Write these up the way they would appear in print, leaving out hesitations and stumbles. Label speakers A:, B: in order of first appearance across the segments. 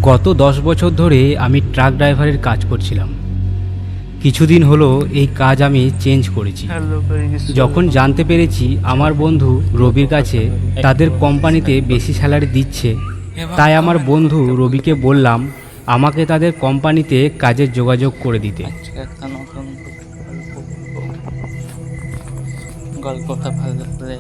A: গত 10 বছর ধরে আমি ট্রাক ড্রাইভারের কাজ করছিলাম। কিছুদিন হলো এই কাজ আমি চেঞ্জ করেছি। যখন জানতে পেরেছি আমার বন্ধু রবির কাছে তাদের কোম্পানিতে বেশি স্যালারি দিচ্ছে, তাই আমার বন্ধু রবিকে বললাম আমাকে তাদের কোম্পানিতে কাজের যোগাযোগ করে দিতে।
B: একটা নতুন গল্পটা ভালো লাগলে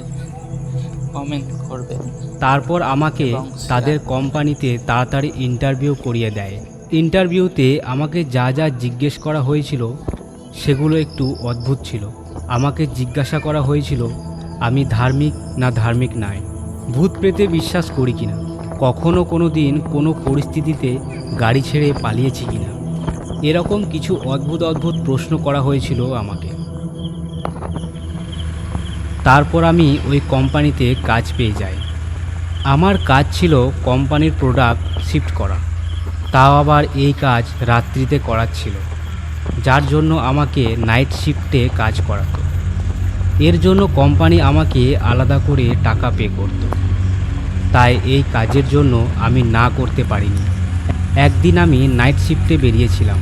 B: কমেন্ট করবেন।
A: তারপর আমাকে তাদের কোম্পানিতে তাড়াতাড়ি ইন্টারভিউ করিয়ে দেয়। ইন্টারভিউতে আমাকে যা যা জিজ্ঞেস করা হয়েছিল সেগুলো একটু অদ্ভুত ছিল। আমাকে জিজ্ঞাসা করা হয়েছিল আমি ধার্মিক না ধার্মিক নয়, ভূত প্রেতে বিশ্বাস করি কিনা, কখনো কোনো দিন কোনো পরিস্থিতিতে গাড়ি ছেড়ে পালিয়েছি কিনা, এরকম কিছু অদ্ভুত অদ্ভুত প্রশ্ন করা হয়েছিল আমাকে। তারপর আমি ওই কোম্পানিতে কাজ পেয়ে যাই। আমার কাজ ছিল কোম্পানির প্রোডাক্ট শিফট করা, তাও আবার এই কাজ রাত্রিতে করাচ্ছিল, যার জন্য আমাকে নাইট শিফটে কাজ করাতো। এর জন্য কোম্পানি আমাকে আলাদা করে টাকা পে করত, তাই এই কাজের জন্য আমি না করতে পারিনি। একদিন আমি নাইট শিফটে বেরিয়েছিলাম।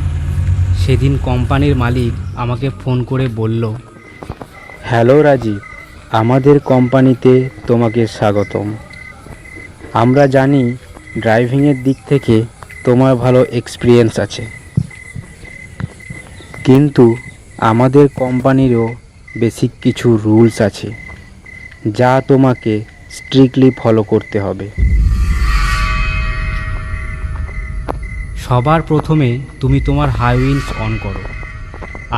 A: সেদিন কোম্পানির মালিক আমাকে ফোন করে বলল,
C: হ্যালো রাজীব, আমাদের কোম্পানিতে তোমাকে স্বাগতম। আমরা জানি ড্রাইভিংয়ের দিক থেকে তোমার ভালো এক্সপিরিয়েন্স আছে, কিন্তু আমাদের কোম্পানিরও বেসিক কিছু রুলস আছে যা তোমাকে স্ট্রিক্টলি ফলো করতে হবে।
A: সবার প্রথমে তুমি তোমার হাই উইন্ডস অন করো,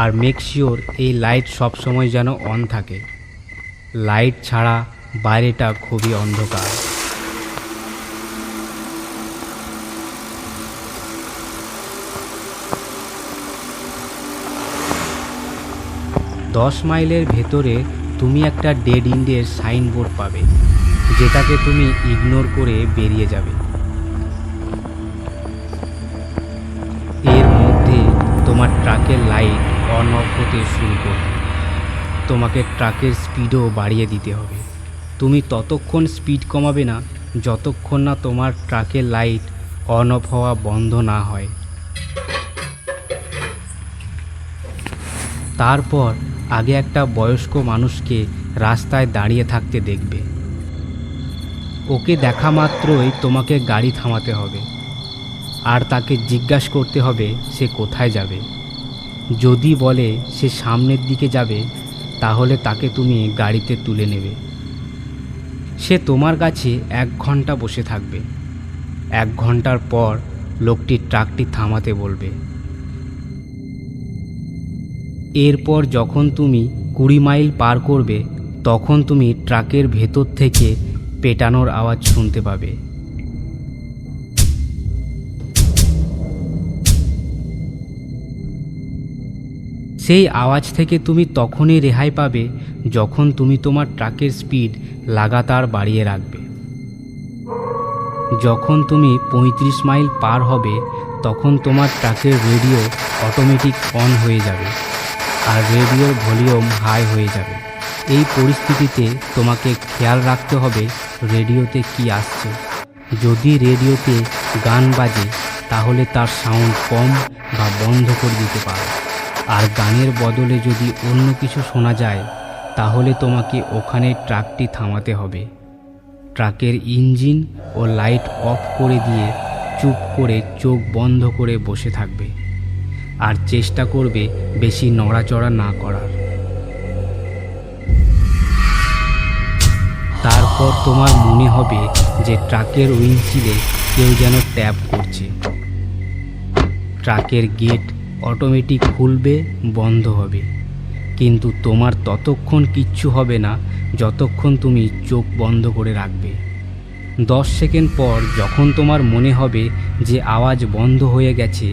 A: আর মেক শিওর এই লাইট সবসময় যেন অন থাকে। লাইট ছাড়া বাইরেটা খুবই অন্ধকার। দশ মাইলের ভেতরে তুমি একটা ডেড এন্ডের সাইনবোর্ড পাবে, যেটাকে তুমি ইগনোর করে বেরিয়ে যাবে। এর মধ্যে তোমার ট্রাকের লাইট অন অফ হতে শুরু করবে। তোমাকে ট্রাকের স্পিডও বাড়িয়ে দিতে হবে। তুমি ততক্ষণ স্পিড কমাবে না যতক্ষণ না তোমার ট্রাকের লাইট অন অফ হওয়া বন্ধ না হয়। তারপর আগে একটা বয়স্ক মানুষকে রাস্তায় দাঁড়িয়ে থাকতে দেখবে। ওকে দেখা মাত্রই তোমাকে গাড়ি থামাতে হবে, আর তাকে জিজ্ঞাসা করতে হবে সে কোথায় যাবে। যদি বলে সে সামনের দিকে যাবে, তাহলে তাকে তুমি গাড়িতে তুলে নেবে। সে তোমার কাছে 1 ঘন্টা বসে থাকবে। 1 ঘন্টার পর লোকটি ট্রাকটি থামাতে বলবে। এরপর যখন তুমি 20 মাইল পার করবে, তখন তুমি ট্রাকের ভেতর থেকে পেটানোর আওয়াজ শুনতে পাবে। সেই আওয়াজ থেকে তুমি তখনই রেহাই পাবে যখন তুমি তোমার ট্রাকের স্পিড লাগাতার বাড়িয়ে রাখবে। যখন তুমি 35 মাইল পার হবে, তখন তোমার ট্রাকের রেডিও অটোমেটিক অন হয়ে যাবে, আর রেডিওর ভলিউম হাই হয়ে যাবে। এই পরিস্থিতিতে তোমাকে খেয়াল রাখতে হবে রেডিওতে কি আসছে। যদি রেডিওতে গান বাজে, তাহলে তার সাউন্ড কম বা বন্ধ করে দিতে পারো। আর গানের বদলে যদি অন্য কিছু শোনা যায়, তাহলে তোমাকে ওখানে ট্রাকটি থামাতে হবে। ট্রাকের ইঞ্জিন ও লাইট অফ করে দিয়ে চুপ করে চোখ বন্ধ করে বসে থাকবে, আর চেষ্টা করবে বেশি নড়াচড়া না করার। তারপর তোমার মনে হবে যে ট্রাকের উইন্ডশিল্ডে কেউ যেন ট্যাপ করছে। ট্রাকের গেট অটোমেটিক খুলবে, বন্ধ হবে, কিন্তু তোমার ততক্ষণ কিচ্ছু হবে না যতক্ষণ তুমি চোখ বন্ধ করে রাখবে। 10 সেকেন্ড পর যখন তোমার মনে হবে যে আওয়াজ বন্ধ হয়ে গেছে,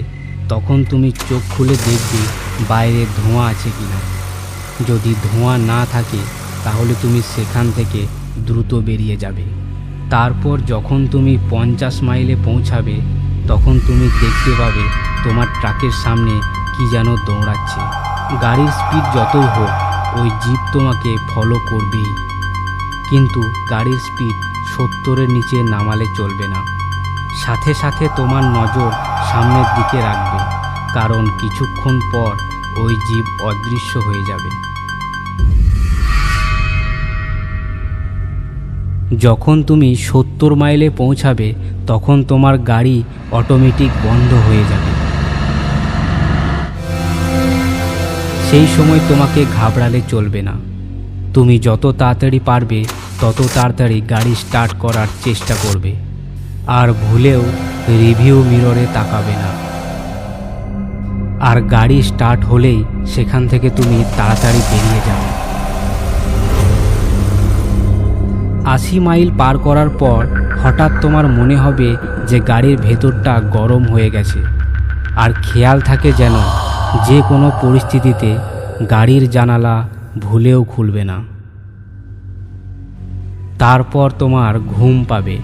A: তখন তুমি চোখ খুলে দেখবে বাইরে ধোঁয়া আছে কিনা। যদি ধোঁয়া না থাকে, তাহলে তুমি সেখান থেকে দ্রুত বেরিয়ে যাবে। তারপর যখন তুমি 50 মাইলে পৌঁছাবে, তখন তুমি দেখতে পাবে তোমার ট্রাকের সামনে কি যেন দৌড়াচ্ছে। গাড়ির স্পিড যতই হোক, ওই জিপ তোমাকে ফলো করবেই, কিন্তু গাড়ির স্পিড 70-এর নিচে নামালে চলবে না। সাথে সাথে তোমার নজর সামনের দিকে রাখবে, কারণ কিছুক্ষণ পর ওই জীব অদৃশ্য হয়ে যাবে। যখন তুমি 70 মাইলে পৌঁছাবে তখন তোমার গাড়ি অটোমেটিক বন্ধ হয়ে যাবে। সেই সময় তোমাকে ঘাবড়ালে চলবে না। তুমি যত তাড়াতাড়ি পারবে তত তাড়াতাড়ি গাড়ি স্টার্ট করার চেষ্টা করবে, আর ভুলেও রিভিউ মিররে তাকাবে না। আর গাড়ি স্টার্ট হলেই সেখান থেকে তুমি তাড়াতাড়ি বেরিয়ে যাবে। 80 মাইল পার করার পর হঠাৎ তোমার মনে হবে যে গাড়ির ভেতরটা গরম হয়ে গেছে, আর খেয়াল থাকে যেন যে কোনো পরিস্থিতিতে গাড়ির জানালা ভুলেও খুলবে না। তারপর তোমার ঘুম পাবে,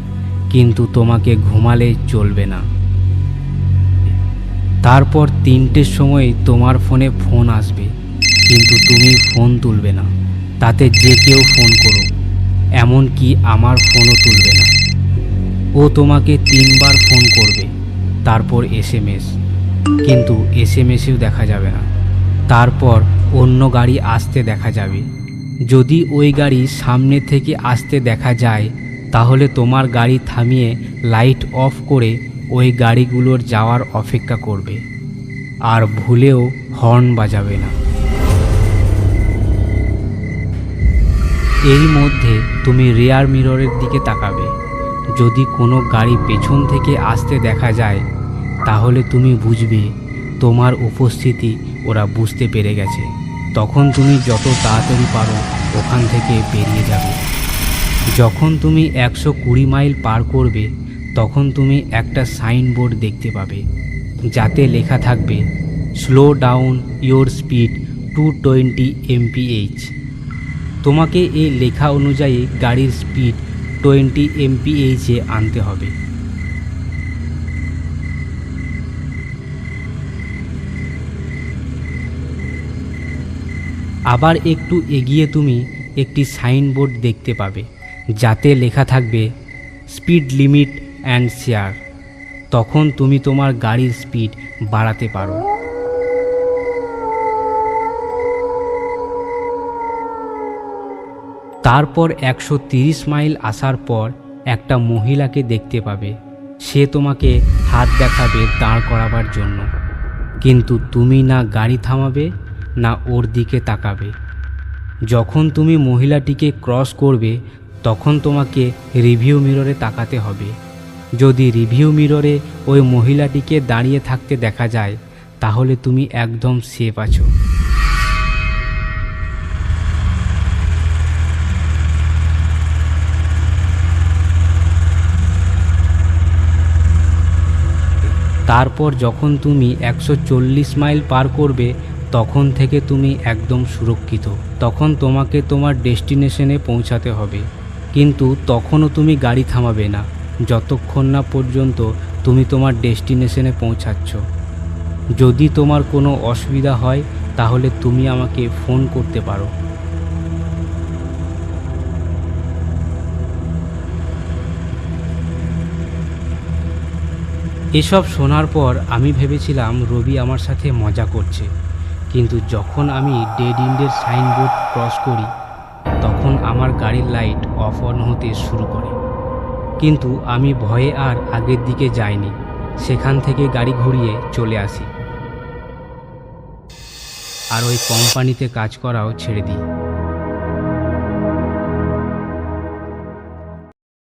A: কিন্তু তোমাকে ঘুমালে চলবে না। তারপর 3টের সময় তোমার ফোনে ফোন আসবে, কিন্তু তুমি ফোন তুলবে না। তাতে যে কেউ ফোন করুক, এমনকি আমার ফোনও তুলবে না। ও তোমাকে 3 বার ফোন করবে, তারপর SMS, কিন্তু SMS-এও দেখা যাবে না। তারপর অন্য গাড়ি আসতে দেখা যাবে। যদি ওই গাড়ি সামনে থেকে আসতে দেখা যায় তাহলে তোমার গাড়ি থামিয়ে লাইট অফ করে ওই গাড়িগুলোর যাওয়ার অপেক্ষা করবে, আর ভুলেও হর্ন বাজাবে না। এর মধ্যে তুমি রিয়ার মিররের দিকে তাকাবে। যদি কোনো গাড়ি পেছন থেকে আসতে দেখা যায় তাহলে তুমি বুঝবে তোমার উপস্থিতি ওরা বুঝতে পেরে গেছে। তখন তুমি যত তাড়াতাড়ি পারো ওখান থেকে বেরিয়ে যাবে। যখন তুমি 120 মাইল পার করবে তখন তুমি একটা সাইনবোর্ড দেখতে পাবে, যাতে লেখা থাকবে slow down your speed to 20 mph। তোমাকে এই লেখা অনুযায়ী গাড়ির স্পিড 20 mph-এ আনতে হবে। আবার একটু এগিয়ে তুমি একটি সাইনবোর্ড দেখতে পাবে, যাতে লেখা থাকবে স্পিড লিমিট অ্যান্ড শেয়ার। তখন তুমি তোমার গাড়ির স্পিড বাড়াতে পারো। তারপর 130 মাইল আসার পর একটা মহিলাকে দেখতে পাবে। সে তোমাকে হাত দেখাবে দাঁড় করাবার জন্য, কিন্তু তুমি না গাড়ি থামাবে না ওর দিকে তাকাবে। যখন তুমি মহিলাটিকে ক্রস করবে তখন তোমাকে রিভিউ মিররে তাকাতে হবে। যদি রিভিউ মিররে ওই মহিলাটিকে দাঁড়িয়ে থাকতে দেখা যায় তাহলে তুমি একদম সেফ আছো। তারপর যখন তুমি 140 মাইল পার করবে তখন থেকে তুমি একদম সুরক্ষিত। তখন তোমাকে তোমার ডেস্টিনেশনে পৌঁছাতে হবে, কিন্তু তখনও তুমি গাড়ি থামাবে না যতক্ষণ না পর্যন্ত তুমি তোমার ডেস্টিনেশনে পৌঁছাচ্ছ। যদি তোমার কোনো অসুবিধা হয় তাহলে তুমি আমাকে ফোন করতে পারো। এসব শোনার পর আমি ভেবেছিলাম রবি আমার সাথে মজা করছে, কিন্তু যখন আমি ডেড এন্ডের সাইনবোর্ড ক্রস করি তখন আমার গাড়ির লাইট অফ অন হতে শুরু করে। কিন্তু আমি ভয়ে আর আগের দিকে যাইনি, সেখান থেকে গাড়ি ঘুরিয়ে চলে আসি আর ওই কোম্পানিতে কাজ করাও ছেড়ে দিই।